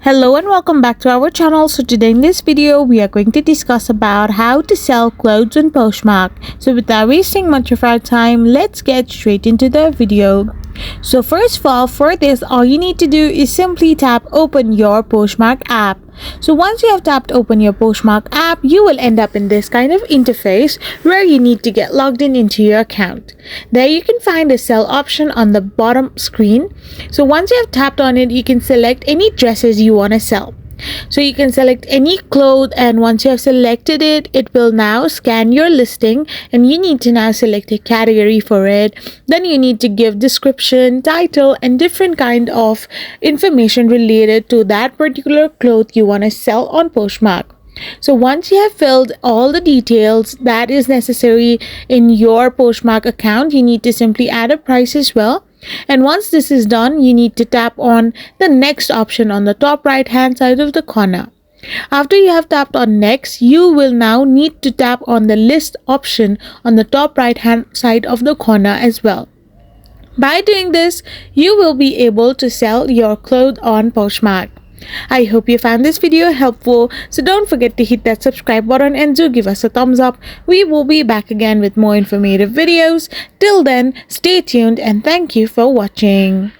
Hello and welcome back to our channel. So today in this video we are going to discuss about how to sell clothes on Poshmark. So without wasting much of our time, let's get straight into the video. So first of all, for this, all you need to do is simply tap open your Poshmark app. So once you have tapped open your Poshmark app, you will end up in this kind of interface where you need to get logged in into your account. There you can find a sell option on the bottom screen. So once you have tapped on it, you can select any dresses you want to sell. So you can select any clothes, and once you have selected it, it will now scan your listing and you need to now select a category for it. Then you need to give description, title and different kind of information related to that particular cloth you want to sell on Poshmark. So once you have filled all the details that is necessary in your Poshmark account, you need to simply add a price as well. And once this is done, you need to tap on the next option on the top right hand side of the corner. After you have tapped on next, you will now need to tap on the list option on the top right hand side of the corner as well. By doing this, you will be able to sell your clothes on Poshmark. I hope you found this video helpful, so don't forget to hit that subscribe button and do give us a thumbs up. We will be back again with more informative videos. Till then, stay tuned and thank you for watching.